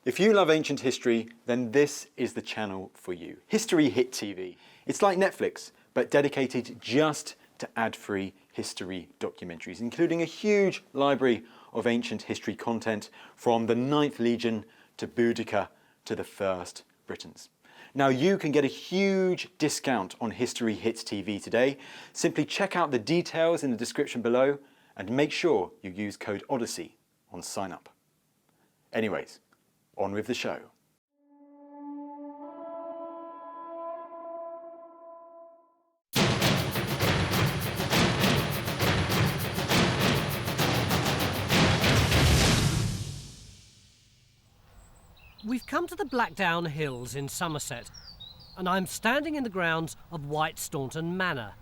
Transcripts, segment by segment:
If you love ancient history, then this is the channel for you. History Hit TV. It's like Netflix, but dedicated just to ad-free history documentaries, including a huge library of ancient history content from the 9th Legion to Boudica to the First Britons. Now you can get a huge discount on History Hit TV today. Simply check out the details in the description below and make sure you use code Odyssey on sign up. Anyways, on with the show. We've come to the Blackdown Hills in Sommerset, and I'm standing in the grounds of Staunton Manor.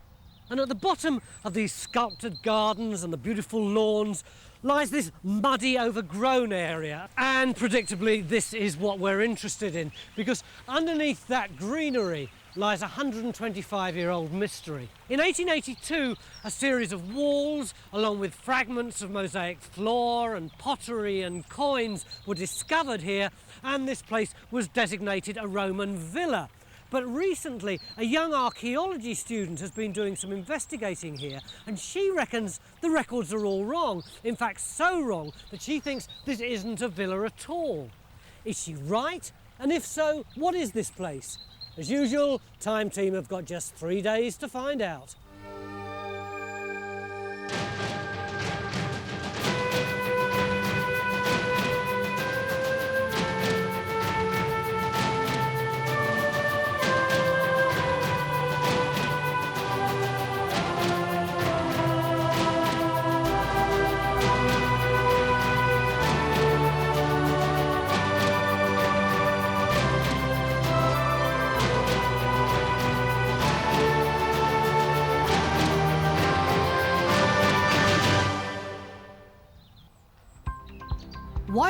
And at the bottom of these sculpted gardens and the beautiful lawns lies this muddy, overgrown area. And predictably, this is what we're interested in, because underneath that greenery lies a 125-year-old mystery. In 1882, a series of walls, along with fragments of mosaic floor and pottery and coins, were discovered here, and this place was designated a Roman villa. But recently, a young archaeology student has been doing some investigating here, and she reckons the records are all wrong. In fact, so wrong that she thinks this isn't a villa at all. Is she right? And if so, what is this place? As usual, Time Team have got just 3 days to find out.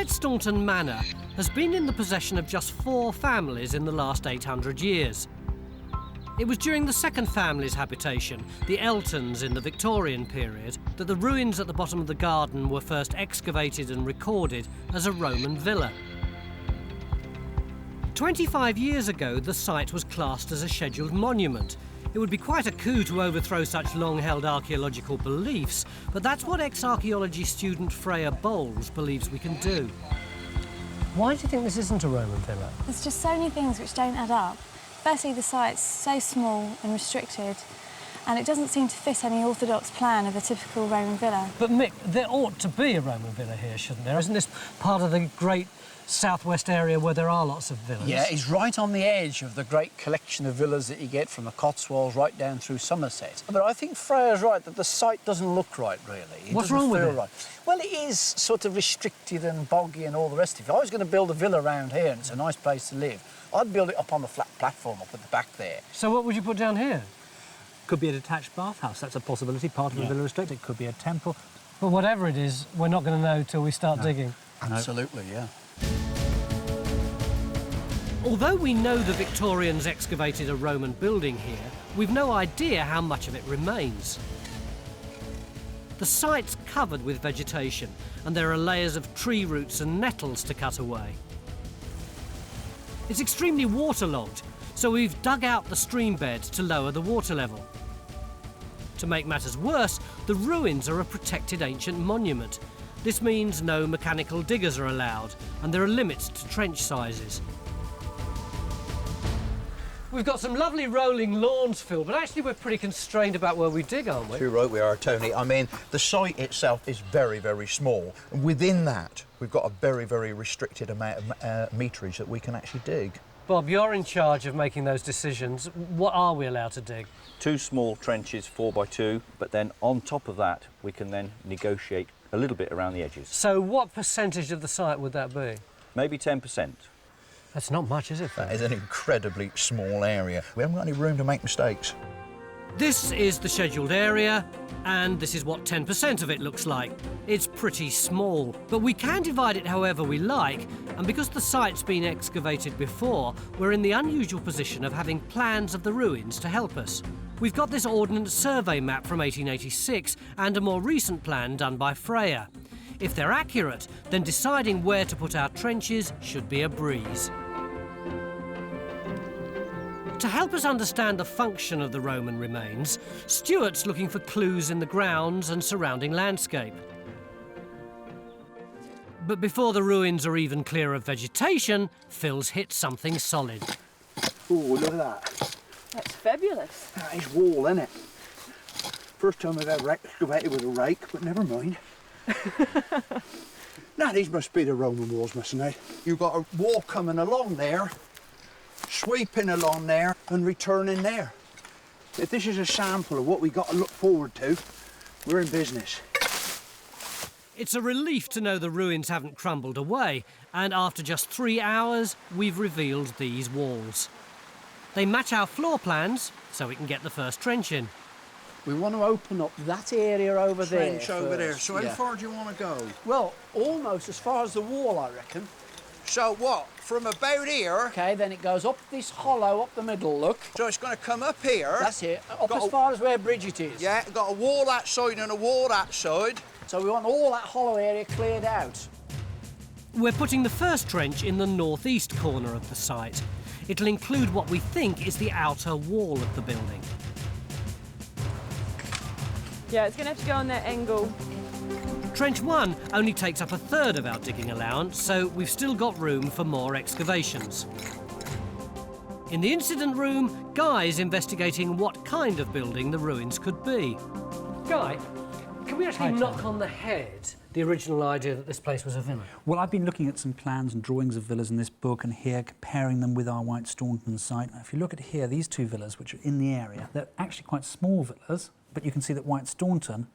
Staunton Manor has been in the possession of just 4 families in the last 800 years. It was during the second family's habitation, the Eltons in the Victorian period, that the ruins at the bottom of the garden were first excavated and recorded as a Roman villa. 25 years ago, the site was classed as a scheduled monument. It would be quite a coup to overthrow such long-held archaeological beliefs, but that's what ex-archaeology student Freya Bowles believes we can do. Why do you think this isn't a Roman villa? There's just so many things which don't add up. Firstly, the site's so small and restricted, and it doesn't seem to fit any orthodox plan of a typical Roman villa. But Mick, there ought to be a Roman villa here, shouldn't there? Isn't this part of the great southwest area where there are lots of villas? Yeah, it's right on the edge of the great collection of villas that you get from the Cotswolds right down through Somerset. But I think Freya's right that the site doesn't look right, really. What's wrong with it? Right. Well, it is sort of restricted and boggy and all the rest of it. If I was going to build a villa around here and it's a nice place to live, I'd build it up on the flat platform up at the back there. So what would you put down here? Could be a detached bathhouse. That's a possibility, part of a villa restricted. It could be a temple. But whatever it is, we're not going to know till we start digging. Absolutely, yeah. Although we know the Victorians excavated a Roman building here, we've no idea how much of it remains. The site's covered with vegetation, and there are layers of tree roots and nettles to cut away. It's extremely waterlogged, so we've dug out the stream bed to lower the water level. To make matters worse, the ruins are a protected ancient monument. This means no mechanical diggers are allowed, and there are limits to trench sizes. We've got some lovely rolling lawns, Phil, but actually we're pretty constrained about where we dig, aren't we? Too right we are, Tony. I mean, the site itself is very, very small. And within that, we've got a very, very restricted amount of meterage that we can actually dig. Bob, you're in charge of making those decisions. What are we allowed to dig? 2 small trenches, 4x2, but then on top of that, we can then negotiate a little bit around the edges. So what percentage of the site would that be? Maybe 10%. That's not much, is it, Phil? That is an incredibly small area. We haven't got any room to make mistakes. This is the scheduled area, and this is what 10% of it looks like. It's pretty small, but we can divide it however we like, and because the site's been excavated before, we're in the unusual position of having plans of the ruins to help us. We've got this Ordnance Survey map from 1886 and a more recent plan done by Freya. If they're accurate, then deciding where to put our trenches should be a breeze. To help us understand the function of the Roman remains, Stuart's looking for clues in the grounds and surrounding landscape. But before the ruins are even clear of vegetation, Phil's hit something solid. Oh, look at that. That's fabulous. That is wall, isn't it? First time I've ever excavated with a rake, but never mind. Now these must be the Roman walls, mustn't they? You've got a wall coming along there, sweeping along there and returning there. If this is a sample of what we've got to look forward to, we're in business. It's a relief to know the ruins haven't crumbled away, and after just 3 hours, we've revealed these walls. They match our floor plans, so we can get the first trench in. We want to open up that area over there. Trench over there. first, So how yeah. far do you want to go? Well, almost as far as the wall, I reckon. So what? From about here, Okay, then it goes up this hollow up the middle, look. so it's going to come up here. That's it, up Got as a- far as where Bridget is. Yeah, got a wall that side and a wall that side. So we want all that hollow area cleared out. We're putting the first trench in the northeast corner of the site. It'll include what we think is the outer wall of the building. Yeah, it's going to have to go on that angle. Trench 1 only takes up a third of our digging allowance, so we've still got room for more excavations. In the incident room, Guy's investigating what kind of building the ruins could be. Guy, can we actually knock on the head the original idea that this place was a villa? Well, I've been looking at some plans and drawings of villas in this book and here, comparing them with our White Staunton site. Now, if you look at here, these two villas, which are in the area, they're actually quite small villas, but you can see that White Staunton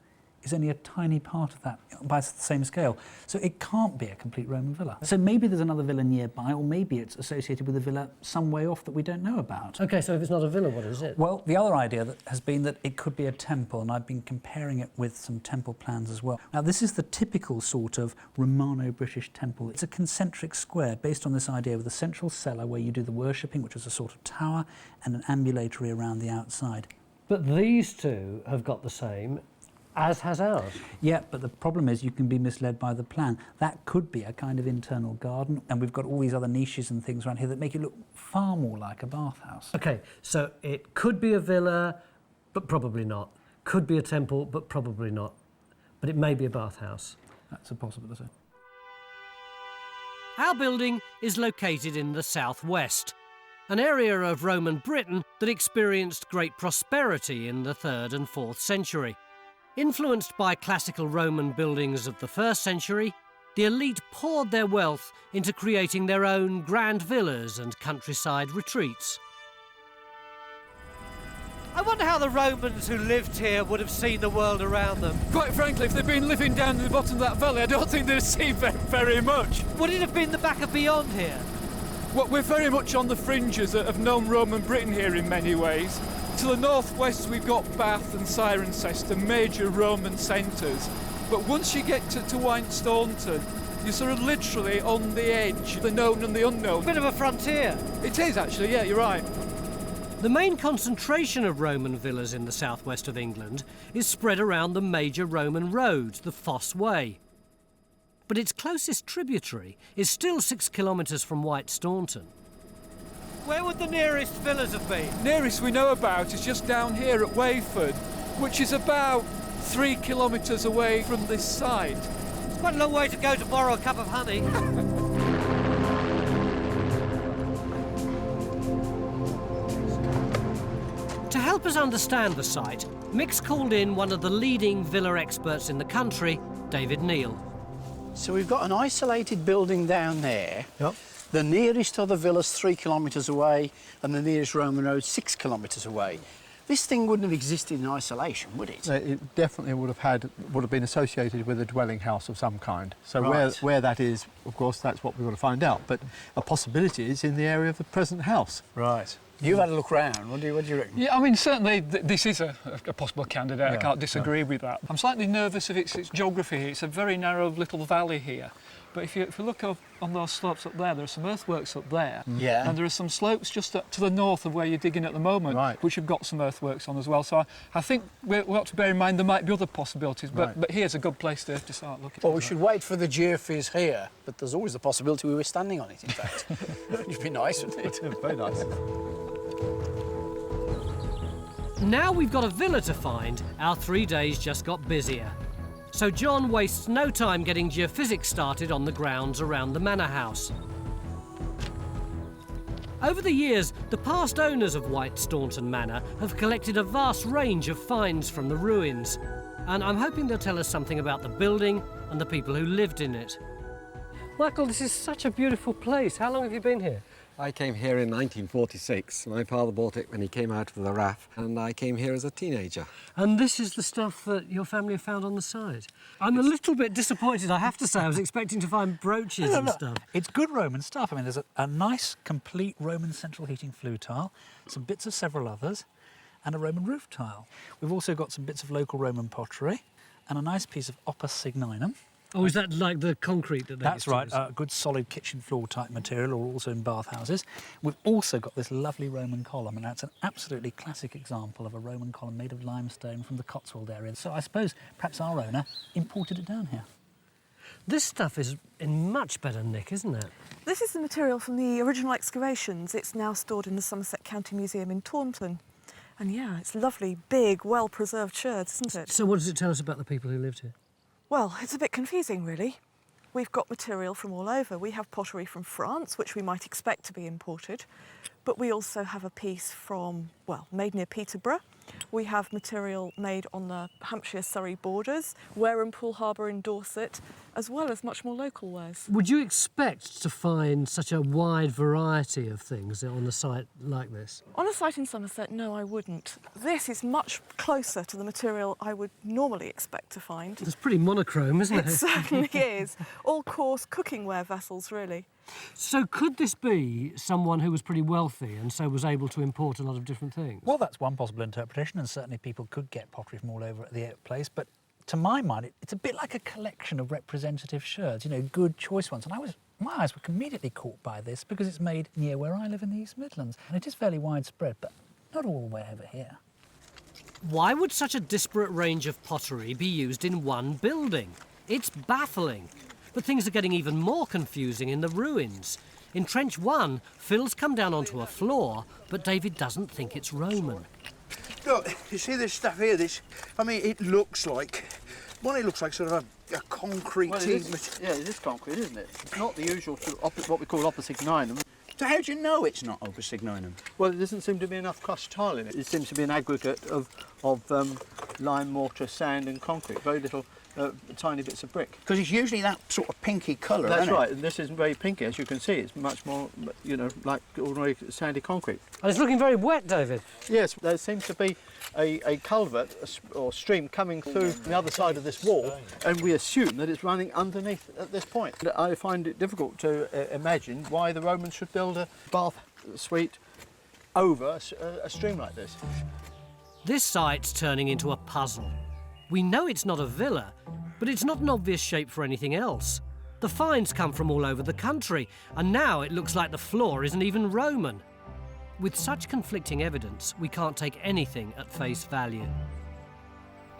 is only a tiny part of that by the same scale. So it can't be a complete Roman villa. So maybe there's another villa nearby, or maybe it's associated with a villa some way off that we don't know about. OK, so if it's not a villa, what is it? Well, the other idea that has been that it could be a temple, and I've been comparing it with some temple plans as well. Now, this is the typical sort of Romano-British temple. It's a concentric square based on this idea of the central cellar where you do the worshipping, which is a sort of tower, and an ambulatory around the outside. But these two have got the same, as has ours. Yeah, but the problem is you can be misled by the plan. That could be a kind of internal garden, and we've got all these other niches and things around here that make it look far more like a bathhouse. OK, so it could be a villa, but probably not. Could be a temple, but probably not. But it may be a bathhouse. That's a possibility. Our building is located in the southwest, an area of Roman Britain that experienced great prosperity in the 3rd and 4th century. Influenced by classical Roman buildings of the 1st century, the elite poured their wealth into creating their own grand villas and countryside retreats. I wonder how the Romans who lived here would have seen the world around them. Quite frankly, if they'd been living down in the bottom of that valley, I don't think they'd see very much. Would it have been the back of beyond here? Well, we're very much on the fringes of known Roman Britain here in many ways. To the northwest, we've got Bath and Cirencester, major Roman centres. But once you get to White Staunton, you're sort of literally on the edge, the known and the unknown. Bit of a frontier. It is actually, yeah, you're right. The main concentration of Roman villas in the southwest of England is spread around the major Roman road, the Fosse Way. But its closest tributary is still 6 kilometres from White Staunton. Where would the nearest villas have been? Nearest we know about is just down here at Wayford, which is about 3 kilometres away from this site. It's quite a long way to go to borrow a cup of honey. To help us understand the site, Mick's called in one of the leading villa experts in the country, David Neal. So we've got an isolated building down there. Yep. The nearest other villa's 3 kilometres away, and the nearest Roman road 6 kilometres away. This thing wouldn't have existed in isolation, would it? It definitely would have been associated with a dwelling house of some kind. So Right. where that is, of course, that's what we want to find out. But a possibility is in the area of the present house. Right. You've had a look round. What do you reckon? Yeah, I mean, certainly this is a possible candidate. I Yeah, can't disagree with that. I'm slightly nervous of its geography here. It's a very narrow little valley here. But if you look up on those slopes up there are some earthworks up there. Yeah. And there are some slopes just up to the north of where you're digging at the moment, which have got some earthworks on as well. So I think we ought to bear in mind there might be other possibilities, but here's a good place to start looking. Well, we should wait for the geophys here, but there's always the possibility we were standing on it, in fact. It'd be nice, wouldn't it? Very nice. Now we've got a villa to find, our 3 days just got busier. So John wastes no time getting geophysics started on the grounds around the manor house. Over the years, the past owners of White Staunton Manor have collected a vast range of finds from the ruins, and I'm hoping they'll tell us something about the building and the people who lived in it. Michael, this is such a beautiful place. How long have you been here? I came here in 1946. My father bought it when he came out of the RAF, and I came here as a teenager. And this is the stuff that your family have found on the side. I'm a little bit disappointed, I have to say. I was expecting to find brooches and stuff. It's good Roman stuff. I mean, there's a nice, complete Roman central heating flue tile, some bits of several others, and a Roman roof tile. We've also got some bits of local Roman pottery and a nice piece of opus signinum. Oh, is that like the concrete that they That's used to right, use? a good solid kitchen floor type material, or also in bathhouses. We've also got this lovely Roman column, and that's an absolutely classic example of a Roman column made of limestone from the Cotswold area. So I suppose perhaps our owner imported it down here. This stuff is in much better nick, isn't it? This is the material from the original excavations. It's now stored in the Somerset County Museum in Taunton. And yeah, it's lovely, big, well-preserved sherds, isn't it? So what does it tell us about the people who lived here? Well, it's a bit confusing, really. We've got material from all over. We have pottery from France, which we might expect to be imported, but we also have a piece from, well, made near Peterborough. We have material made on the Hampshire-Surrey borders, Wareham Pool Harbour in Dorset, as well as much more local wares. Would you expect to find such a wide variety of things on a site like this? On a site in Somerset, no, I wouldn't. This is much closer to the material I would normally expect to find. It's pretty monochrome, isn't it? It certainly is. All coarse cookingware vessels, really. So could this be someone who was pretty wealthy and so was able to import a lot of different things? Well, that's one possible interpretation, and certainly people could get pottery from all over the place, but to my mind, it's a bit like a collection of representative sherds, you know, good choice ones. And my eyes were immediately caught by this because it's made near where I live in the East Midlands. And it is fairly widespread, but not all the way over here. Why would such a disparate range of pottery be used in one building? It's baffling. But things are getting even more confusing in the ruins. In Trench 1, Phil's come down onto a floor, but David doesn't think it's Roman. Look, you see this stuff here? It looks like... Well, it looks like sort of a concrete... Well, it is concrete, isn't it? It's not the usual what we call opus signinum. So how do you know it's not opus signinum? Well, there doesn't seem to be enough crushed tile in it. It seems to be an aggregate of lime, mortar, sand and concrete. Very little tiny bits of brick. Because it's usually that sort of pinky colour, That's isn't right, it? and this isn't very pinky, as you can see. It's much more, you know, like ordinary sandy concrete. And it's looking very wet, David. Yes, there seems to be a culvert or stream coming through the other side of this wall, and we assume that it's running underneath at this point. I find it difficult to imagine why the Romans should build a bath suite over a stream like this. This site's turning into a puzzle. We know it's not a villa, but it's not an obvious shape for anything else. The finds come from all over the country, and now it looks like the floor isn't even Roman. With such conflicting evidence, we can't take anything at face value.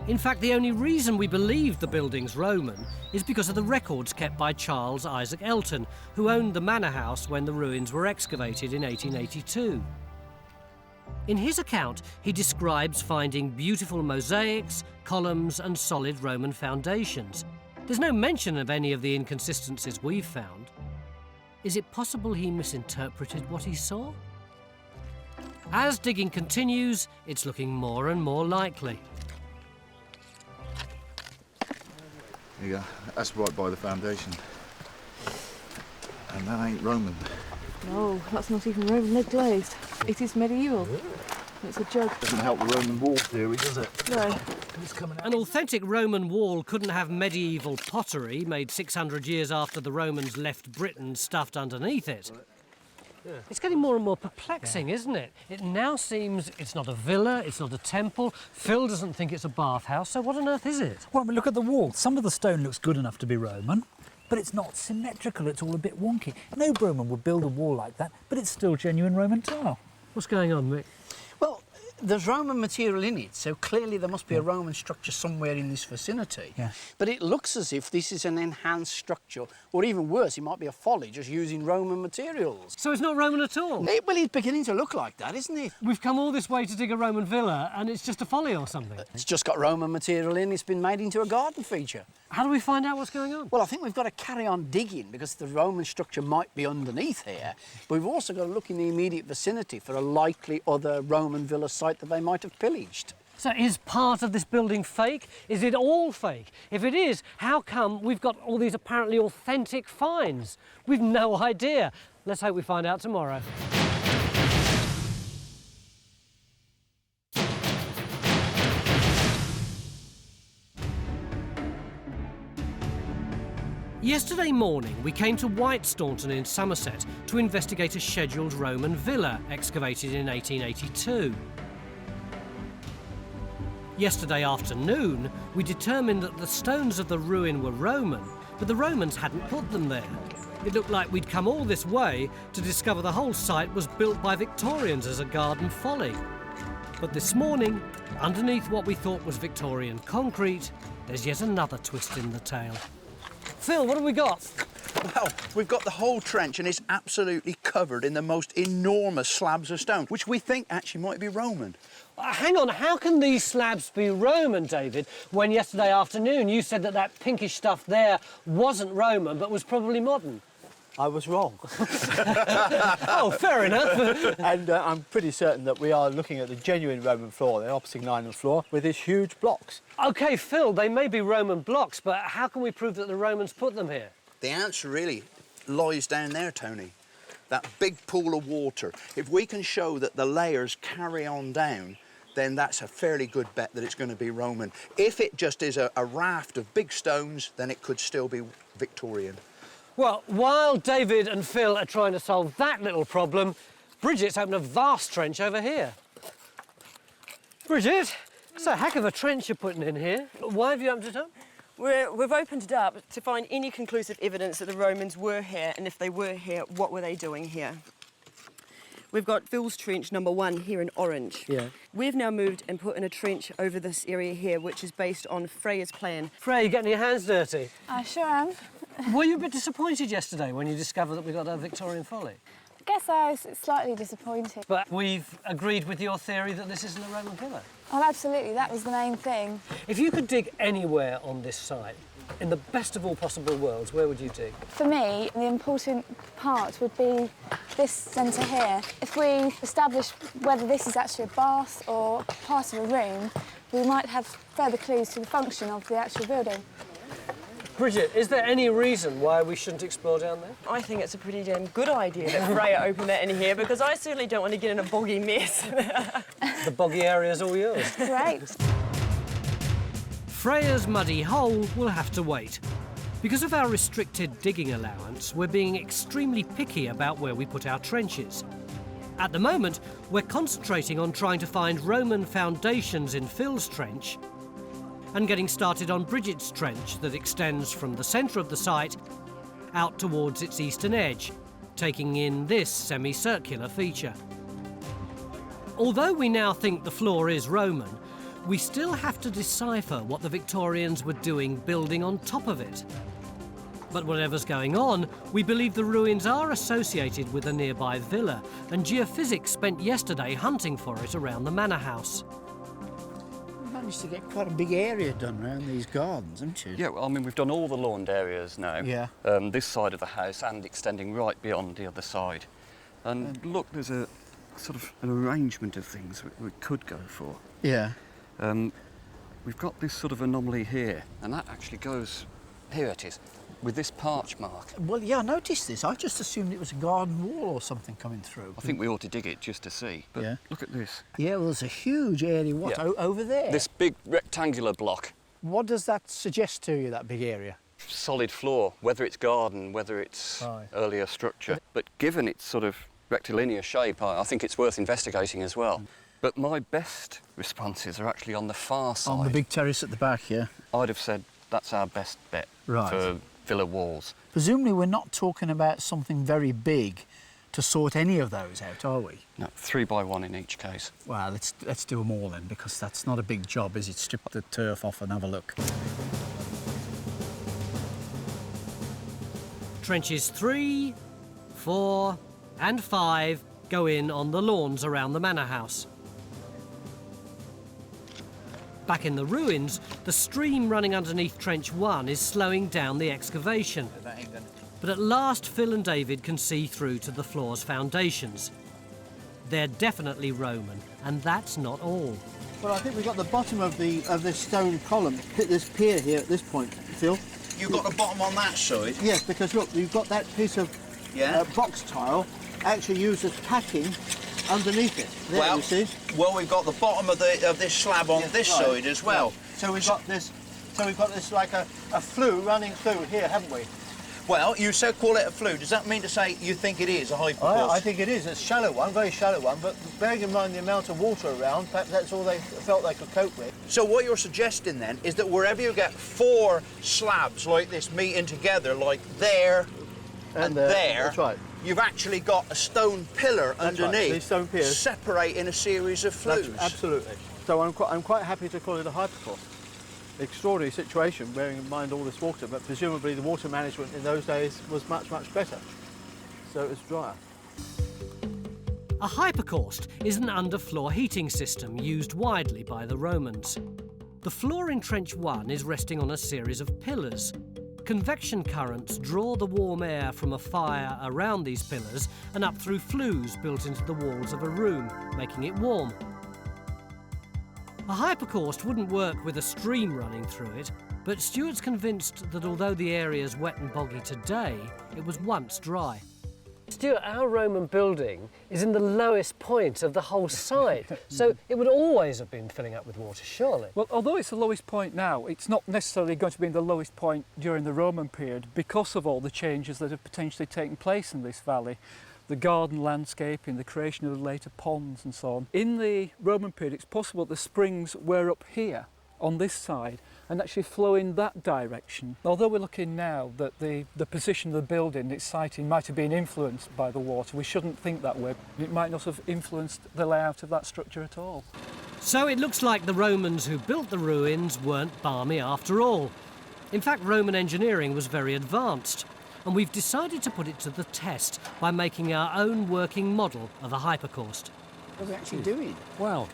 In fact, the only reason we believe the building's Roman is because of the records kept by Charles Isaac Elton, who owned the manor house when the ruins were excavated in 1882. In his account, he describes finding beautiful mosaics, columns and solid Roman foundations. There's no mention of any of the inconsistencies we've found. Is it possible he misinterpreted what he saw? As digging continues, it's looking more and more likely. There you go. That's right by the foundation. And that ain't Roman. No, that's not even Roman lead glazed. It is medieval. It's a jug. Doesn't help the Roman wall theory, does it? No. An authentic Roman wall couldn't have medieval pottery made 600 years after the Romans left Britain stuffed underneath it. It's getting more and more perplexing, isn't it? It now seems it's not a villa, it's not a temple. Phil doesn't think it's a bathhouse, so what on earth is it? Well, I mean, look at the wall. Some of the stone looks good enough to be Roman. but it's not symmetrical, it's all a bit wonky. No Roman would build a wall like that, but it's still genuine Roman tile. What's going on, Mick? Well, there's Roman material in it, so clearly there must be a Roman structure somewhere in this vicinity. Yeah. But it looks as if this is an enhanced structure, or even worse, it might be a folly, just using Roman materials. So it's not Roman at all? Well, it's beginning to look like that, isn't it? We've come all this way to dig a Roman villa, and it's just a folly or something? It's just got Roman material in, it's been made into a garden feature. How do we find out what's going on? Well, I think we've got to carry on digging because the Roman structure might be underneath here. But we've also got to look in the immediate vicinity for a likely other Roman villa site that they might have pillaged. So is part of this building fake? Is it all fake? If it is, how come we've got all these apparently authentic finds? We've no idea. Let's hope we find out tomorrow. Yesterday morning, we came to Staunton in Somerset to investigate a scheduled Roman villa excavated in 1882. Yesterday afternoon, we determined that the stones of the ruin were Roman, but the Romans hadn't put them there. It looked like we'd come all this way to discover the whole site was built by Victorians as a garden folly. But this morning, underneath what we thought was Victorian concrete, there's yet another twist in the tale. Phil, what have we got? Well, we've got the whole trench and it's absolutely covered in the most enormous slabs of stone, which we think actually might be Roman. Hang on, how can these slabs be Roman, David, when yesterday afternoon you said that that pinkish stuff there wasn't Roman but was probably modern? I was wrong. Oh, fair enough. And I'm pretty certain that we are looking at the genuine Roman floor, the Opsignanum floor, with these huge blocks. OK, Phil, they may be Roman blocks, but how can we prove that the Romans put them here? The answer really lies down there, Tony. That big pool of water. If we can show that the layers carry on down, then that's a fairly good bet that it's going to be Roman. If it just is a raft of big stones, then it could still be Victorian. Well, while David and Phil are trying to solve that little problem, Bridget's opened a vast trench over here. Bridget, it's a heck of a trench you're putting in here. Why have you opened it up? We've opened it up to find any conclusive evidence that the Romans were here, and if they were here, what were they doing here? We've got Phil's trench number 1 here in orange. Yeah. We've now moved and put in a trench over this area here, which is based on Freya's plan. Freya, you getting your hands dirty? I sure am. Were you a bit disappointed yesterday when you discovered that we got a Victorian folly? I guess I was slightly disappointed. But we've agreed with your theory that this isn't a Roman villa. Oh, absolutely, that was the main thing. If you could dig anywhere on this site, in the best of all possible worlds, where would you dig? For me, the important part would be this centre here. If we establish whether this is actually a bath or part of a room, we might have further clues to the function of the actual building. Bridget, is there any reason why we shouldn't explore down there? I think it's a pretty damn good idea that Freya opened that in here, because I certainly don't want to get in a boggy mess. The boggy area's all yours. Great. Freya's muddy hole will have to wait. Because of our restricted digging allowance, we're being extremely picky about where we put our trenches. At the moment, we're concentrating on trying to find Roman foundations in Phil's trench and getting started on Bridget's trench that extends from the centre of the site out towards its eastern edge, taking in this semicircular feature. Although we now think the floor is Roman, we still have to decipher what the Victorians were doing building on top of it. But whatever's going on, we believe the ruins are associated with a nearby villa, and Geophysics spent yesterday hunting for it around the manor house. You've managed to get quite a big area done around these gardens, haven't you? Yeah, well, I mean, we've done all the lawned areas now. Yeah. This side of the house and extending right beyond the other side. And look, there's a sort of an arrangement of things we could go for. Yeah. We've got this sort of anomaly here, and that actually goes, here it is, with this parch mark. Well, yeah, I noticed this. I just assumed it was a garden wall or something coming through. I think we ought to dig it just to see. But yeah. Look at this. Yeah, well, there's a huge area. What, Yeah. Over there? This big rectangular block. What does that suggest to you, that big area? Solid floor, whether it's garden, whether it's earlier structure. But given its sort of rectilinear shape, I think it's worth investigating as well. But my best responses are actually on the far side. On the big terrace at the back, yeah? I'd have said that's our best bet for villa walls. Presumably we're not talking about something very big to sort any of those out, are we? No, 3 by 1 in each case. Well, let's do them all then, because that's not a big job, is it? Strip the turf off and have a look. Trenches 3, 4 and 5 go in on the lawns around the manor house. Back in the ruins, the stream running underneath Trench 1 is slowing down the excavation. But at last Phil and David can see through to the floor's foundations. They're definitely Roman, and that's not all. Well, I think we've got the bottom of this stone column, this pier here at this point, Phil. You've got the bottom on that side? Yes, because look, you've got that piece of box tile actually used as packing underneath it. There, well, you see. Well, we've got the bottom of this slab on this side as well. Yeah. So we've got this. So we've got this like a flue running through here, haven't we? Well, you said call it a flue. Does that mean to say you think it is a hypocaust? I think it is. It's a shallow one, very shallow one, but bearing in mind the amount of water around, perhaps that's all they felt they could cope with. So what you're suggesting then is that wherever you get 4 slabs like this meeting together, like there and there, that's right. You've actually got a stone pillar That's underneath, right. These stone piers separating a series of flues. Absolutely. So I'm quite happy to call it a hypocaust. Extraordinary situation, bearing in mind all this water, but presumably the water management in those days was much, much better. So it was drier. A hypocaust is an underfloor heating system used widely by the Romans. The floor in Trench 1 is resting on a series of pillars. Convection currents draw the warm air from a fire around these pillars and up through flues built into the walls of a room, making it warm. A hypocaust wouldn't work with a stream running through it, but Stuart's convinced that although the area's wet and boggy today, it was once dry. Stuart, our Roman building is in the lowest point of the whole site, so it would always have been filling up with water, surely? Well, although it's the lowest point now, it's not necessarily going to be in the lowest point during the Roman period because of all the changes that have potentially taken place in this valley. The garden landscaping, the creation of the later ponds and so on. In the Roman period, it's possible the springs were up here on this side and actually flow in that direction. Although we're looking now that the position of the building, its siting, might have been influenced by the water, we shouldn't think that way. It might not have influenced the layout of that structure at all. So it looks like the Romans who built the ruins weren't balmy after all. In fact, Roman engineering was very advanced, and we've decided to put it to the test by making our own working model of a hypocaust. What are we actually doing? Well,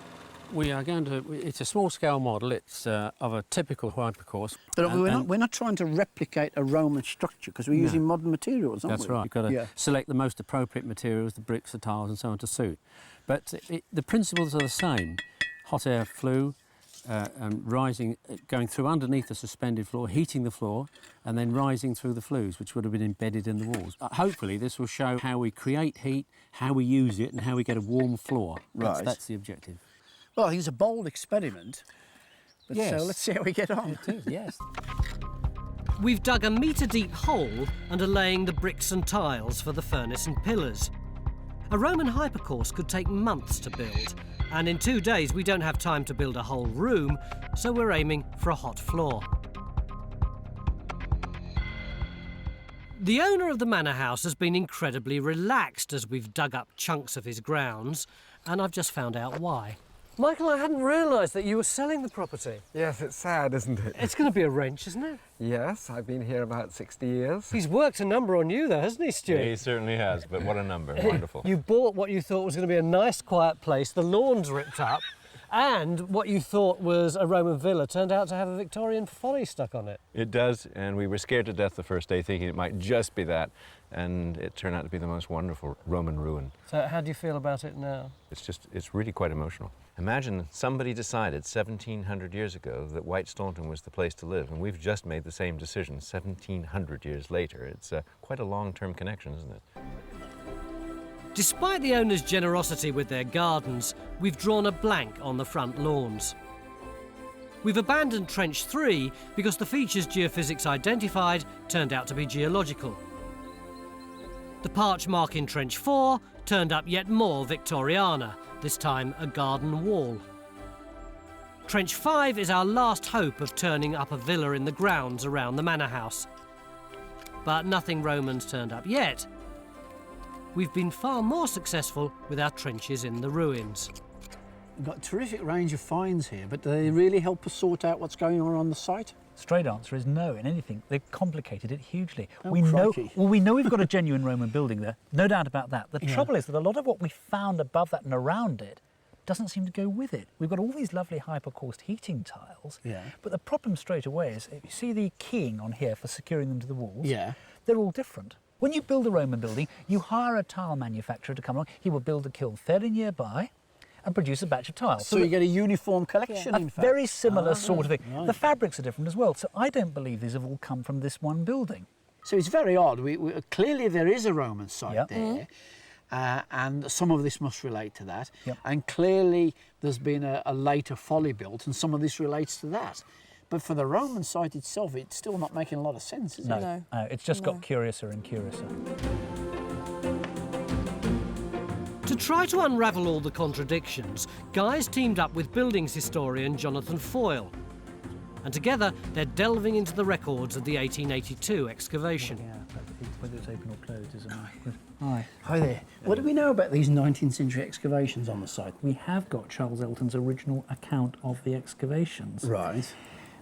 we are going to. It's a small-scale model. It's of a typical hypocaust. But we're not trying to replicate a Roman structure because we're using modern materials, aren't we? That's right. You've got to select the most appropriate materials, the bricks, the tiles, and so on to suit. But the principles are the same: hot air flue, and rising, going through underneath the suspended floor, heating the floor, and then rising through the flues, which would have been embedded in the walls. Hopefully, this will show how we create heat, how we use it, and how we get a warm floor. That's the objective. Well, I think it's a bold experiment, but yes. So let's see how we get on. It is, yes. We've dug a metre-deep hole and are laying the bricks and tiles for the furnace and pillars. A Roman hypocaust could take months to build, and in 2 days we don't have time to build a whole room, so we're aiming for a hot floor. The owner of the manor house has been incredibly relaxed as we've dug up chunks of his grounds, and I've just found out why. Michael, I hadn't realised that you were selling the property. Yes, it's sad, isn't it? It's going to be a wrench, isn't it? Yes, I've been here about 60 years. He's worked a number on you, though, hasn't he, Stuart? Yeah, he certainly has, but what a number. Wonderful. You bought what you thought was going to be a nice, quiet place, the lawn's ripped up, and what you thought was a Roman villa turned out to have a Victorian folly stuck on it. It does, and we were scared to death the first day, thinking it might just be that, and it turned out to be the most wonderful Roman ruin. So how do you feel about it now? It's really quite emotional. Imagine somebody decided 1,700 years ago that White Staunton was the place to live, and we've just made the same decision 1,700 years later. It's quite a long-term connection, isn't it? Despite the owner's generosity with their gardens, we've drawn a blank on the front lawns. We've abandoned Trench 3 because the features Geophysics identified turned out to be geological. The parch mark in Trench 4 turned up yet more Victoriana, this time a garden wall. Trench 5 is our last hope of turning up a villa in the grounds around the manor house. but nothing Roman's turned up yet. We've been far more successful with our trenches in the ruins. We've got a terrific range of finds here, but do they really help us sort out what's going on the site? Straight answer is no. In anything, they've complicated it hugely. Oh, we know crikey. we've got a genuine Roman building there, no doubt about that. The trouble is that a lot of what we found above that and around it doesn't seem to go with it. We've got all these lovely hypocaust heating tiles, but the problem straight away is, if you see the keying on here for securing them to the walls, they're all different. When you build a Roman building, you hire a tile manufacturer to come along. He will build a kiln fairly nearby and produce a batch of tiles. So you get a uniform collection, in fact. A very similar sort of thing. Right. The fabrics are different as well, so I don't believe these have all come from this one building. So it's very odd. Clearly there is a Roman site there, and some of this must relate to that. And clearly there's been a later folly built, and some of this relates to that. But for the Roman site itself, it's still not making a lot of sense, is it? No, it's just got curiouser and curiouser. To try to unravel all the contradictions, Guy's teamed up with buildings historian Jonathan Foyle. And together, they're delving into the records of the 1882 excavation. Whether it's open or closed is a Hi. Hi there. What do we know about these 19th century excavations on the site? We have got Charles Elton's original account of the excavations. Right.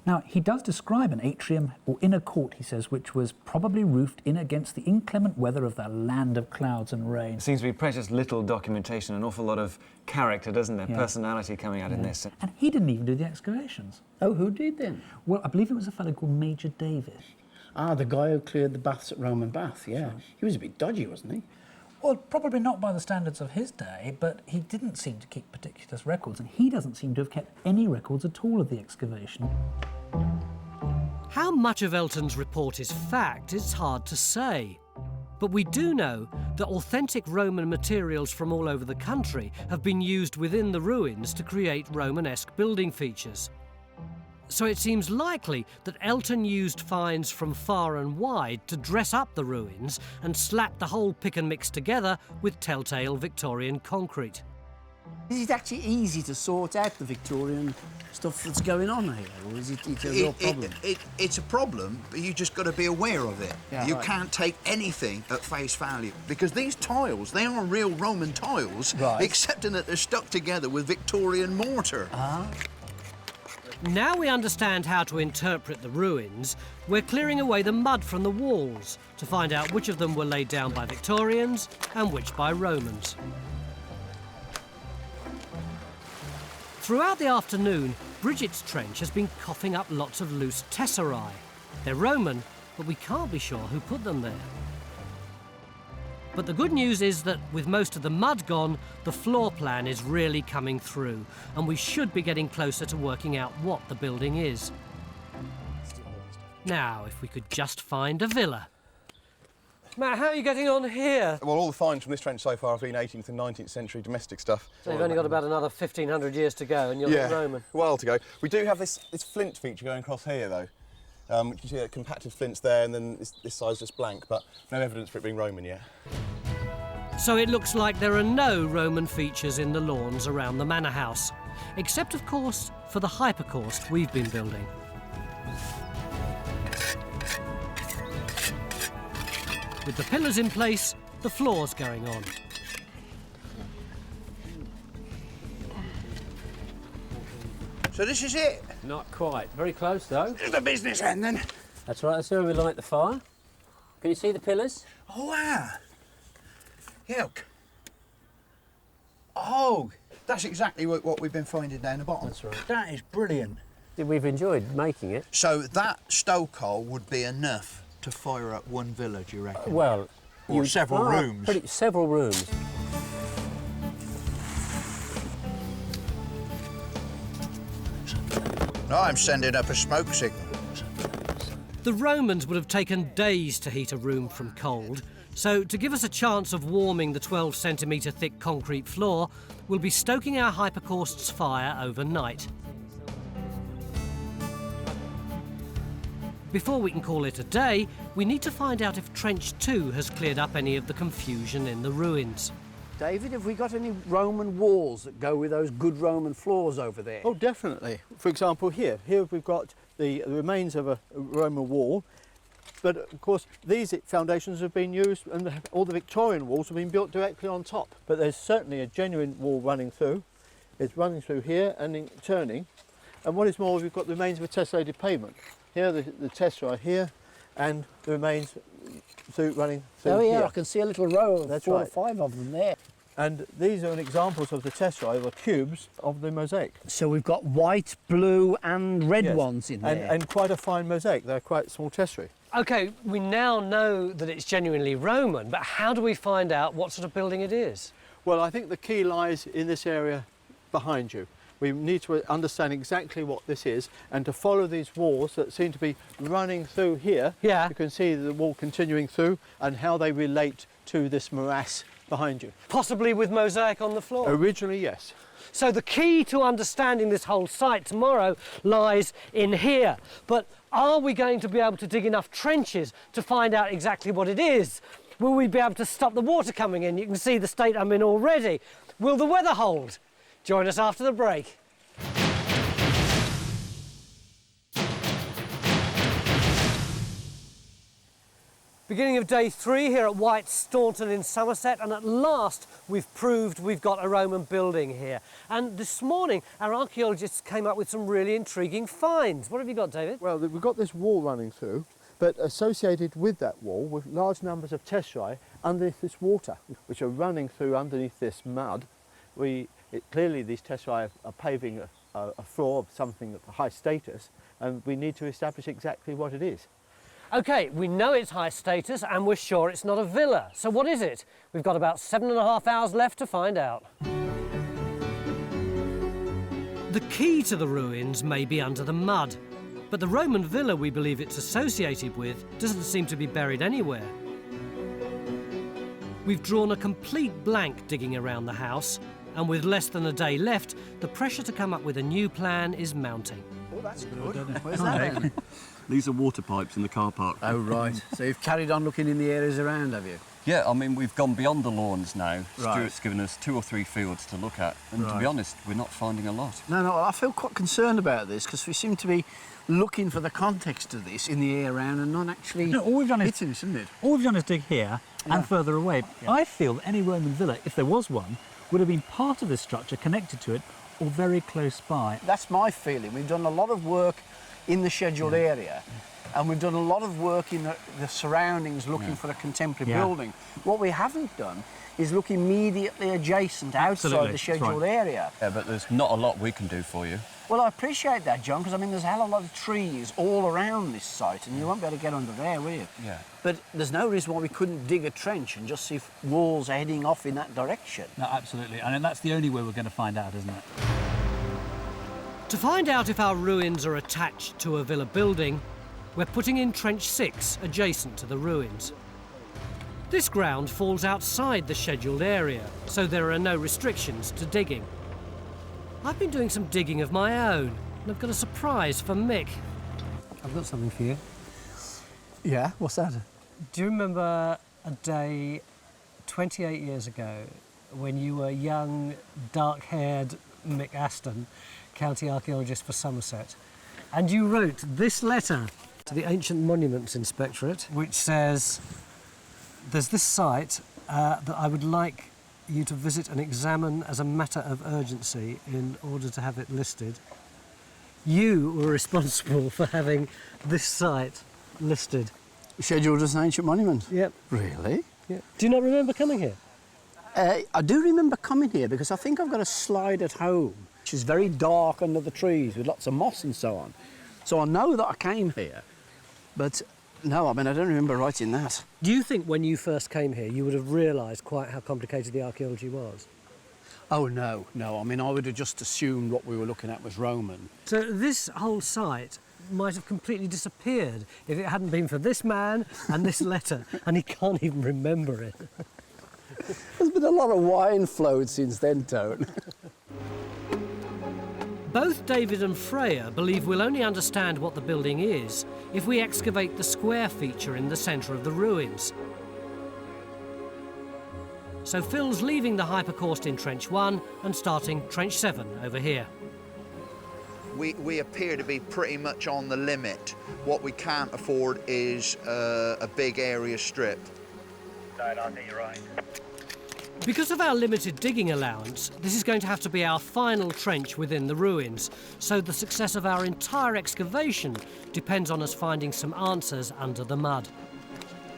Now, he does describe an atrium, or inner court, he says, which was probably roofed in against the inclement weather of that land of clouds and rain. There seems to be precious little documentation, an awful lot of character, doesn't there? Personality coming out in this. And he didn't even do the excavations. Oh, who did then? Well, I believe it was a fellow called Major Davis. Ah, the guy who cleared the baths at Roman Bath, yeah. Sure. He was a bit dodgy, wasn't he? Well, probably not by the standards of his day, but he didn't seem to keep particular records, and he doesn't seem to have kept any records at all of the excavation. How much of Elton's report is fact is hard to say. But we do know that authentic Roman materials from all over the country have been used within the ruins to create Romanesque building features. So it seems likely that Elton used finds from far and wide to dress up the ruins and slap the whole pick and mix together with telltale Victorian concrete. Is it actually easy to sort out the Victorian stuff that's going on here, or is it a real problem? It's a problem, but you just got to be aware of it. Yeah, you can't take anything at face value, because these tiles, they are real Roman tiles, except in that they're stuck together with Victorian mortar. Now we understand how to interpret the ruins, we're clearing away the mud from the walls to find out which of them were laid down by Victorians and which by Romans. Throughout the afternoon, Bridget's trench has been coughing up lots of loose tesserae. They're Roman, but we can't be sure who put them there. But the good news is that with most of the mud gone, the floor plan is really coming through, and we should be getting closer to working out what the building is. Now, if we could just find a villa. Matt, how are you getting on here? Well, all the finds from this trench so far have been 18th and 19th century domestic stuff. So you've only got about another 1,500 years to go, and you're not Roman. A while to go. We do have this flint feature going across here, though. Which you see compacted flints there, and then this side's just blank, but no evidence for it being Roman yet. So it looks like there are no Roman features in the lawns around the manor house, except, of course, for the hypocaust we've been building. With the pillars in place, the floor's going on. So this is it? Not quite. Very close, though. This is the business end, then. That's right. That's where we light the fire. Can you see the pillars? Oh, wow. Look. Oh, that's exactly what we've been finding down the bottom. That's right. That is brilliant. We've enjoyed making it. So that stokehole would be enough to fire up one villa, do you reckon? Well, or several rooms. Several rooms. I'm sending up a smoke signal. The Romans would have taken days to heat a room from cold, so to give us a chance of warming the 12-centimetre thick concrete floor, we'll be stoking our hypocaust's fire overnight. Before we can call it a day, we need to find out if Trench 2 has cleared up any of the confusion in the ruins. David, have we got any Roman walls that go with those good Roman floors over there? Oh, definitely. For example, here we've got the remains of a Roman wall, But of course, these foundations have been used, and all the Victorian walls have been built directly on top. But there's certainly a genuine wall running through. It's running through here and then turning. And what is more, we've got the remains of a tessellated pavement. Here, the tesserae here, and the remains running through Oh yeah, here. I can see a little row of That's 4 or right. 5 of them there. And these are examples of the tesserae, or cubes, of the mosaic. So we've got white, blue and red Yes. ones in there. And quite a fine mosaic. They're quite small tesserae. OK, we now know that it's genuinely Roman, but how do we find out what sort of building it is? Well, I think the key lies in this area behind you. We need to understand exactly what this is, and to follow these walls that seem to be running through here. Yeah. You can see the wall continuing through and how they relate to this morass behind you. Possibly with mosaic on the floor? Originally, yes. So the key to understanding this whole site tomorrow lies in here. But are we going to be able to dig enough trenches to find out exactly what it is? Will we be able to stop the water coming in? You can see the state I'm in already. Will the weather hold? Join us after the break. Beginning of day 3 here at White Staunton in Somerset, and at last we've proved we've got a Roman building here. And this morning our archaeologists came up with some really intriguing finds. What have you got, David? Well, we've got this wall running through, but associated with that wall with large numbers of tesserae underneath this water, which are running through underneath this mud. Clearly these tesserae are paving a floor of something of high status, and we need to establish exactly what it is. OK, we know it's high status and we're sure it's not a villa. So what is it? We've got about 7.5 hours left to find out. The key to the ruins may be under the mud, but the Roman villa we believe it's associated with doesn't seem to be buried anywhere. We've drawn a complete blank digging around the house, and with less than a day left, the pressure to come up with a new plan is mounting. Oh, that's good. Where's that then? These are water pipes in the car park. Oh, right. So you've carried on looking in the areas around, have you? Yeah, I mean, we've gone beyond the lawns now. Right. Stuart's given us 2 or 3 fields to look at, and to be Right. honest, we're not finding a lot. No, I feel quite concerned about this because we seem to be looking for the context of this in the air around and not actually No, all we've done is hitting this, isn't it? All we've done is dig here Yeah. and further away. Yeah. I feel that any Roman villa, if there was one, would have been part of this structure, connected to it, or very close by. That's my feeling. We've done a lot of work in the scheduled area, and we've done a lot of work in the surroundings looking for a contemporary Yeah. building. What we haven't done is look immediately adjacent outside Absolutely, the that's scheduled right. area. Yeah, but there's not a lot we can do for you. Well, I appreciate that, John, because I mean there's a hell of a lot of trees all around this site, and you won't be able to get under there, will you? Yeah. But there's no reason why we couldn't dig a trench and just see if walls are heading off in that direction. No, absolutely. And that's the only way we're going to find out, isn't it? To find out if our ruins are attached to a villa building, we're putting in Trench 6 adjacent to the ruins. This ground falls outside the scheduled area, so there are no restrictions to digging. I've been doing some digging of my own, and I've got a surprise for Mick. I've got something for you. Yeah, what's that? Do you remember a day 28 years ago when you were young, dark-haired Mick Aston, county archaeologist for Somerset, and you wrote this letter to the Ancient Monuments Inspectorate, which says, there's this site that I would like you to visit and examine as a matter of urgency in order to have it listed. You were responsible for having this site listed. Scheduled as an ancient monument? Yep. Really? Yeah. Do you not remember coming here? I do remember coming here because I think I've got a slide at home, which is very dark under the trees with lots of moss and so on. So I know that I came here, but no, I mean, I don't remember writing that. Do you think when you first came here you would have realised quite how complicated the archaeology was? Oh, no. I mean, I would have just assumed what we were looking at was Roman. So this whole site might have completely disappeared if it hadn't been for this man and this letter, and he can't even remember it. There's been a lot of wine flowed since then, Tone. Both David and Freya believe we'll only understand what the building is if we excavate the square feature in the centre of the ruins. So Phil's leaving the hypocaust in Trench 1 and starting Trench 7 over here. we appear to be pretty much on the limit. What we can't afford is a big area strip. I think you're right. Because of our limited digging allowance, this is going to have to be our final trench within the ruins, so the success of our entire excavation depends on us finding some answers under the mud.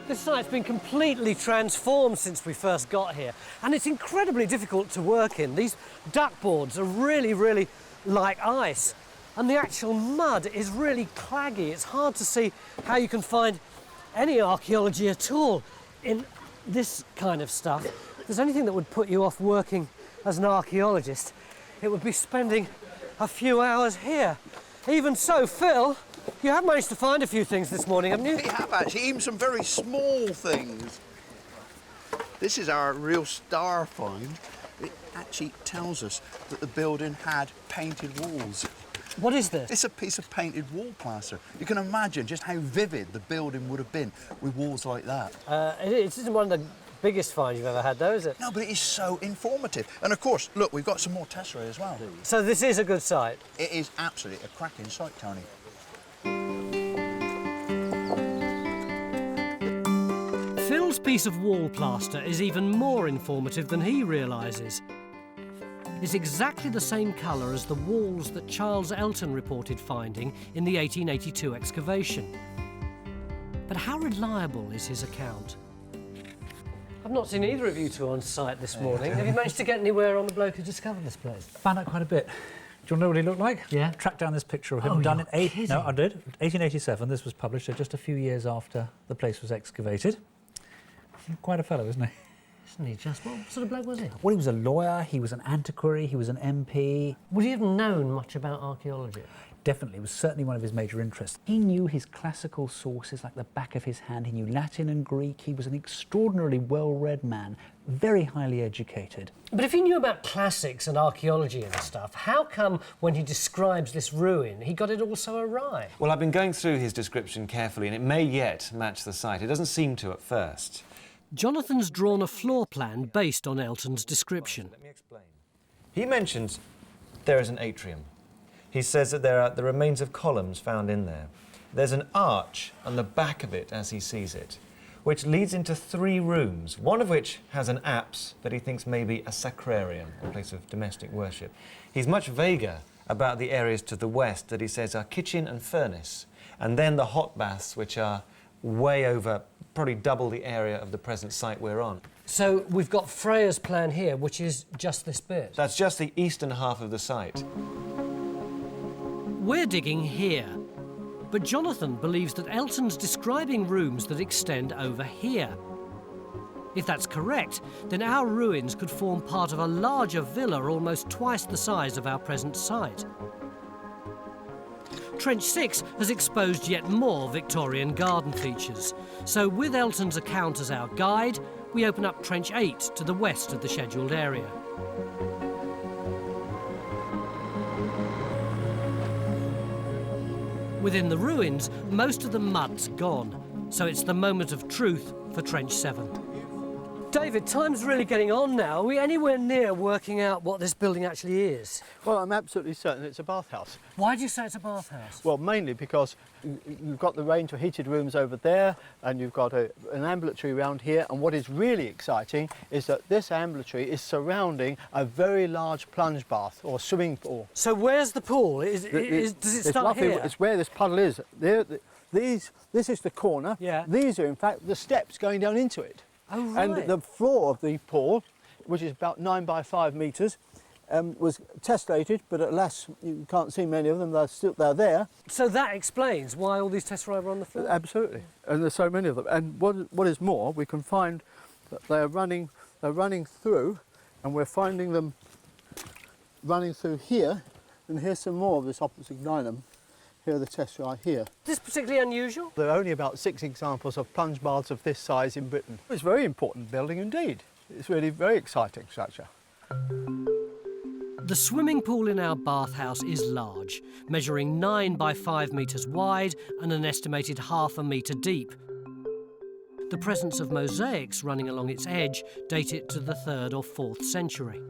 This site's been completely transformed since we first got here, and it's incredibly difficult to work in. These duck boards are really, really like ice, and the actual mud is really claggy. It's hard to see how you can find any archaeology at all in this kind of stuff. If there's anything that would put you off working as an archaeologist, it would be spending a few hours here. Even so, Phil, you have managed to find a few things this morning, haven't you? We have actually, even some very small things. This is our real star find. It actually tells us that the building had painted walls. What is this? It's a piece of painted wall plaster. You can imagine just how vivid the building would have been with walls like that. It isn't one of the biggest finds you've ever had, though, is it? No, but it is so informative. And of course, look, we've got some more tesserae as well. So this is a good site? It is absolutely a cracking site, Tony. Phil's piece of wall plaster is even more informative than he realises. It's exactly the same colour as the walls that Charles Elton reported finding in the 1882 excavation. But how reliable is his account? I've not seen either of you two on site this morning. Have you managed to get anywhere on the bloke who discovered this place? Found out quite a bit. Do you want to know what he looked like? Yeah. Tracked down this picture of him. Oh, Done you're in kidding. No, I did. 1887. This was published, so just a few years after the place was excavated. Quite a fellow, isn't he? Isn't he just? What sort of bloke was he? Well, he was a lawyer, he was an antiquary, he was an MP. Would he have known much about archaeology? Definitely, it was certainly one of his major interests. He knew his classical sources like the back of his hand. He knew Latin and Greek. He was an extraordinarily well-read man, very highly educated. But if he knew about classics and archaeology and stuff, how come when he describes this ruin, he got it all so awry? Well, I've been going through his description carefully, and it may yet match the site. It doesn't seem to at first. Jonathan's drawn a floor plan based on Elton's description. Let me explain. He mentions there is an atrium. He says that there are the remains of columns found in there. There's an arch on the back of it as he sees it, which leads into 3 rooms, one of which has an apse that he thinks may be a sacrarium, a place of domestic worship. He's much vaguer about the areas to the west that he says are kitchen and furnace, and then the hot baths, which are way over, probably double the area of the present site we're on. So we've got Freya's plan here, which is just this bit. That's just the eastern half of the site. We're digging here, but Jonathan believes that Elton's describing rooms that extend over here. If that's correct, then our ruins could form part of a larger villa almost twice the size of our present site. Trench 6 has exposed yet more Victorian garden features, so with Elton's account as our guide, we open up Trench 8 to the west of the scheduled area. Within the ruins, most of the mud's gone, so it's the moment of truth for Trench 7. David, time's really getting on now. Are we anywhere near working out what this building actually is? Well, I'm absolutely certain it's a bathhouse. Why do you say it's a bathhouse? Well, mainly because you've got the range of heated rooms over there, and you've got an ambulatory around here, and what is really exciting is that this ambulatory is surrounding a very large plunge bath, or swimming pool. So where's the pool? Does it start here? It's where this puddle is. This is the corner. Yeah. These are, in fact, the steps going down into it. Oh, right. And the floor of the pool, which is about 9 by 5 metres, was tessellated, but alas, you can't see many of them. They're there. So that explains why all these tesserae are on the floor? Absolutely, and there's so many of them. And what is more, we can find that they're running through, and we're finding them running through here. And here's some more of this Opus-igninum. Here are the tesserae here. Is this particularly unusual? There are only about 6 examples of plunge baths of this size in Britain. It's a very important building indeed. It's really very exciting structure. The swimming pool in our bathhouse is large, measuring 9 by 5 metres wide and an estimated ½ a metre deep. The presence of mosaics running along its edge date it to the 3rd or 4th century.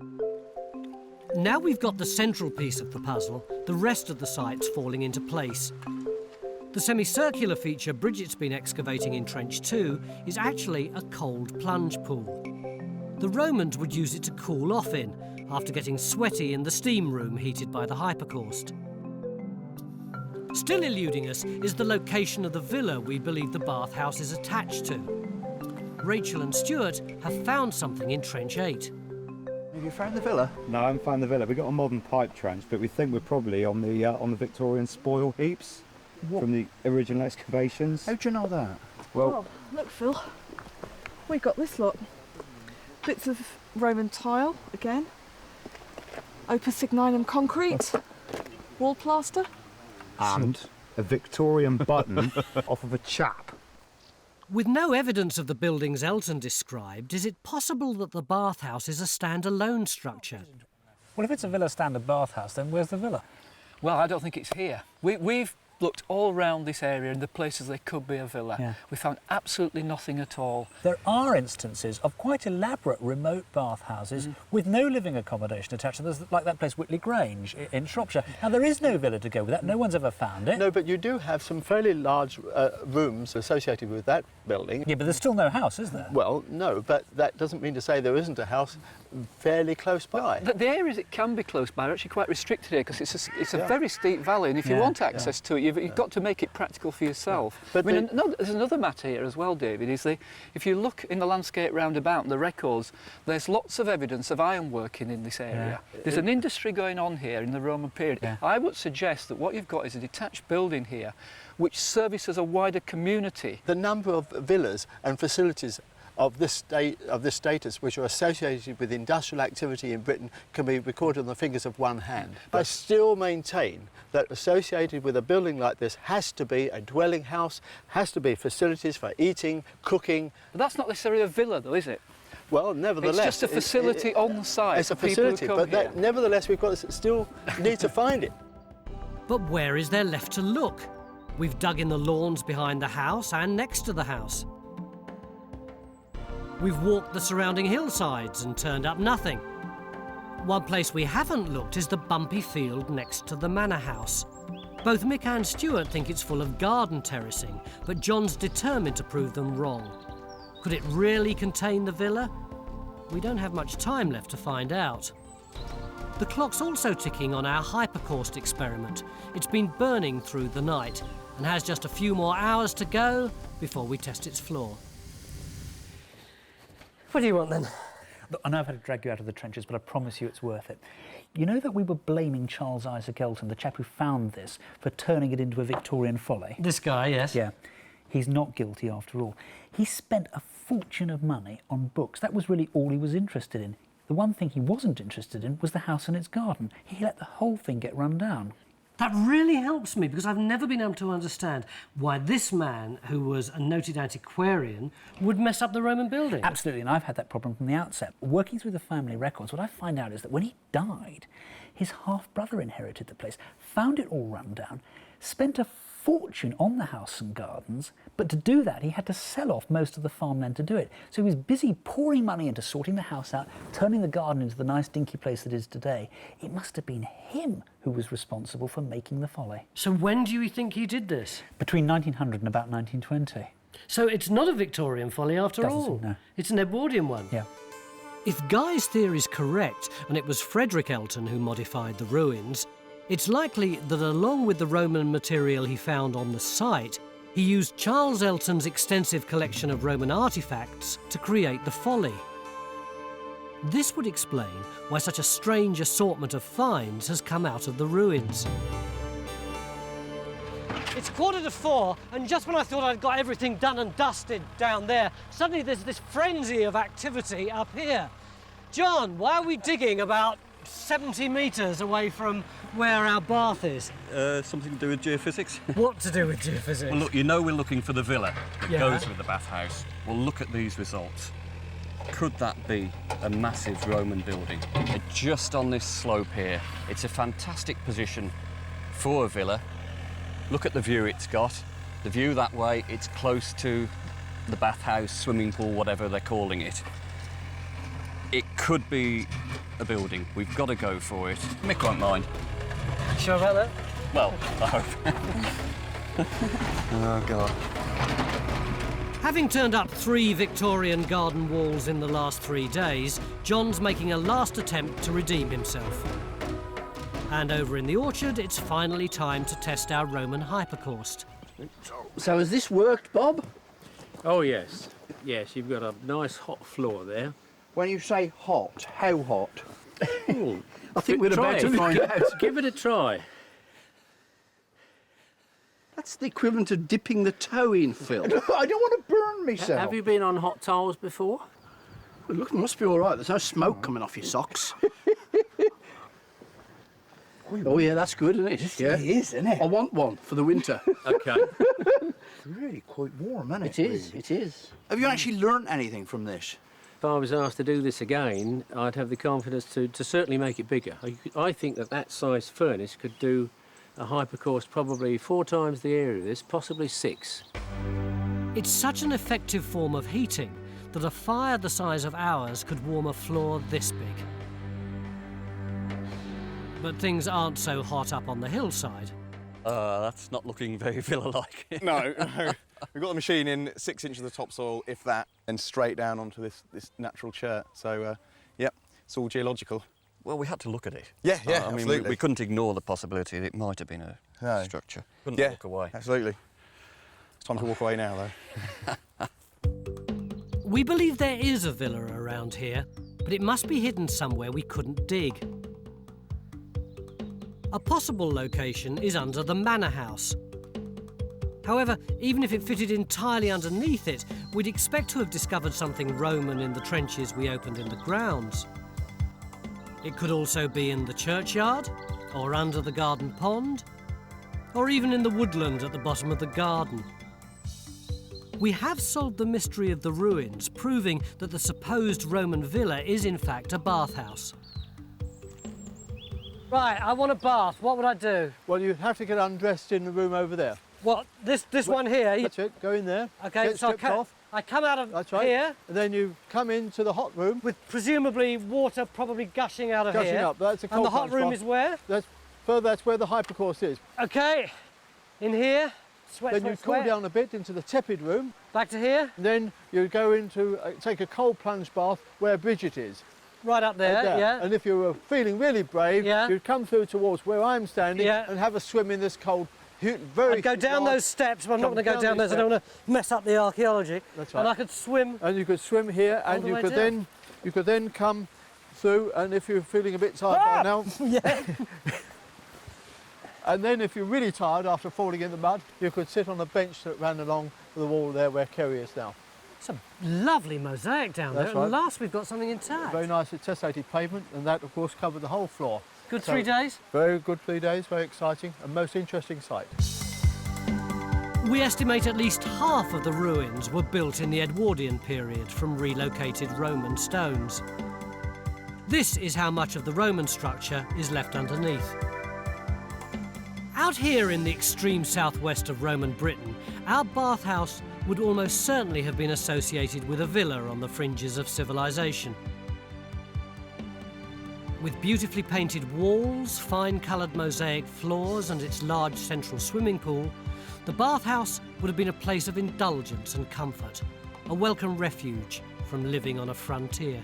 Now we've got the central piece of the puzzle, the rest of the site's falling into place. The semicircular feature Bridget's been excavating in Trench 2 is actually a cold plunge pool. The Romans would use it to cool off in, after getting sweaty in the steam room heated by the hypocaust. Still eluding us is the location of the villa we believe the bathhouse is attached to. Rachel and Stuart have found something in Trench 8. Have you found the villa? No, I haven't found the villa. We've got a modern pipe trench, but we think we're probably on the Victorian spoil heaps from the original excavations. How do you know that? Well, oh, look, Phil, we got this lot. Bits of Roman tile again, opus signinum concrete, wall plaster, and a Victorian button off of a chap. With no evidence of the buildings Elton described, is it possible that the bathhouse is a standalone structure? Well, if it's a villa standard bathhouse, then where's the villa? Well, I don't think it's here. We've looked all around this area and the places there could be a villa. Yeah. We found absolutely nothing at all. There are instances of quite elaborate remote bathhouses with no living accommodation attached to them, like that place Whitley Grange in Shropshire. Now, there is no villa to go with that. No one's ever found it. No, but you do have some fairly large rooms associated with that building. Yeah, but there's still no house, is there? Well, no, but that doesn't mean to say there isn't a house fairly close by. But the areas that can be close by are actually quite restricted here because it's a very steep valley, and if you want access to it, you've got to make it practical for yourself. But there's another matter here as well, David, is if you look in the landscape roundabout and the records, there's lots of evidence of ironworking in this area. Yeah. There's an industry going on here in the Roman period. Yeah. I would suggest that what you've got is a detached building here which services a wider community. The number of villas and facilities of this status which are associated with industrial activity in Britain can be recorded on the fingers of one hand. But I still maintain that associated with a building like this has to be a dwelling house, has to be facilities for eating, cooking. But that's not necessarily a villa though, is it? Well, nevertheless... It's just a facility on the site. It's a facility, but nevertheless we've got to still need to find it. But where is there left to look? We've dug in the lawns behind the house and next to the house. We've walked the surrounding hillsides and turned up nothing. One place we haven't looked is the bumpy field next to the manor house. Both Mick and Stuart think it's full of garden terracing, but John's determined to prove them wrong. Could it really contain the villa? We don't have much time left to find out. The clock's also ticking on our hypocaust experiment. It's been burning through the night and has just a few more hours to go before we test its floor. What do you want then? Look, I know I've had to drag you out of the trenches, but I promise you it's worth it. You know that we were blaming Charles Isaac Elton, the chap who found this, for turning it into a Victorian folly? This guy, yes. Yeah. He's not guilty after all. He spent a fortune of money on books. That was really all he was interested in. The one thing he wasn't interested in was the house and its garden. He let the whole thing get run down. That really helps me, because I've never been able to understand why this man, who was a noted antiquarian, would mess up the Roman building. Absolutely, and I've had that problem from the outset. Working through the family records, what I find out is that when he died, his half-brother inherited the place, found it all run down, spent a fortune on the house and gardens, but to do that he had to sell off most of the farmland to do it. So he was busy pouring money into sorting the house out, turning the garden into the nice dinky place it is today. It must have been him who was responsible for making the folly. So when do you think he did this? Between 1900 and about 1920. So it's not a Victorian folly after all? No. It's an Edwardian one? Yeah. If Guy's theory is correct, and it was Frederick Elton who modified the ruins, it's likely that along with the Roman material he found on the site, he used Charles Elton's extensive collection of Roman artefacts to create the folly. This would explain why such a strange assortment of finds has come out of the ruins. It's 4:45, and just when I thought I'd got everything done and dusted down there, suddenly there's this frenzy of activity up here. John, why are we digging about 70 metres away from where our bath is? Something to do with geophysics. What to do with geophysics? Well, look, you know we're looking for the villa that Yeah. goes with the bathhouse. Well, look at these results. Could that be a massive Roman building? Just on this slope here. It's a fantastic position for a villa. Look at the view it's got. The view that way, it's close to the bathhouse, swimming pool, whatever they're calling it. It could be a building. We've got to go for it. Mick won't mind. Sure about that? Well, I hope. Oh, God. Having turned up 3 Victorian garden walls in the last 3 days, John's making a last attempt to redeem himself. And over in the orchard, it's finally time to test our Roman hypocaust. So has this worked, Bob? Oh, yes. Yes, you've got a nice hot floor there. When you say hot, how hot? Ooh, I think we're about to find out. Give it a try. That's the equivalent of dipping the toe in, Phil. I don't want to burn myself. Have you been on hot tiles before? Well, look, it must be all right. There's no smoke coming off your socks. Oh, yeah, that's good, isn't it? It is, isn't it? I want one for the winter. OK. It's really quite warm, isn't it? It is, it is. Have you actually learnt anything from this? If I was asked to do this again, I'd have the confidence to certainly make it bigger. I think that size furnace could do a hypocaust probably 4 times the area of this, possibly 6. It's such an effective form of heating that a fire the size of ours could warm a floor this big. But things aren't so hot up on the hillside. That's not looking very villa-like. No. We've got the machine in 6 inches of topsoil, if that, and straight down onto this natural chert. So, yep, it's all geological. Well, we had to look at it. Yeah, I absolutely. mean, we couldn't ignore the possibility that it might have been a structure. Couldn't walk away. Absolutely. It's time to walk away now, though. We believe there is a villa around here, but it must be hidden somewhere we couldn't dig. A possible location is under the manor house. However, even if it fitted entirely underneath it, we'd expect to have discovered something Roman in the trenches we opened in the grounds. It could also be in the churchyard, or under the garden pond, or even in the woodland at the bottom of the garden. We have solved the mystery of the ruins, proving that the supposed Roman villa is in fact a bathhouse. Right, I want a bath. What would I do? Well, you'd have to get undressed in the room over there. What, this one here? That's it, go in there. Okay, get so stripped off. I come out of That's right. here. And then you come into the hot room. With presumably water probably gushing out of here. Gushing up, that's a cold And the hot room is where? That's where the hypocaust is. Okay, in here. Sweat, then sweat, you cool sweat. down a bit into the tepid room. Back to here. And then you go into, take a cold plunge bath where Bridget is. Right up there, yeah. And if you were feeling really brave, you'd come through towards where I'm standing and have a swim in this cold, I'd go down those steps, but I'm not going to go down those. I don't want to mess up the archaeology. That's right. And I could swim. And you could swim here, and you could then come through. And if you're feeling a bit tired by now, and then if you're really tired after falling in the mud, you could sit on a bench that ran along the wall there where Kerry is now. It's a lovely mosaic down there. That's right. At last we've got something intact. Very nice tessellated pavement, and that of course covered the whole floor. Good 3 days? Very good 3 days, very exciting, and most interesting site. We estimate at least half of the ruins were built in the Edwardian period from relocated Roman stones. This is how much of the Roman structure is left underneath. Out here in the extreme southwest of Roman Britain, our bathhouse would almost certainly have been associated with a villa on the fringes of civilization. With beautifully painted walls, fine-coloured mosaic floors and its large central swimming pool, the bathhouse would have been a place of indulgence and comfort, a welcome refuge from living on a frontier.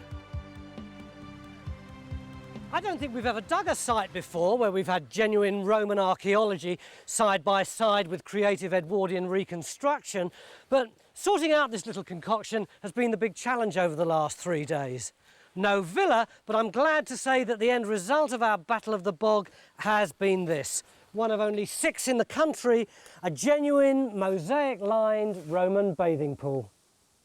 I don't think we've ever dug a site before where we've had genuine Roman archaeology side by side with creative Edwardian reconstruction, but sorting out this little concoction has been the big challenge over the last 3 days. No villa, but I'm glad to say that the end result of our Battle of the Bog has been this. One of only 6 in the country, a genuine mosaic-lined Roman bathing pool.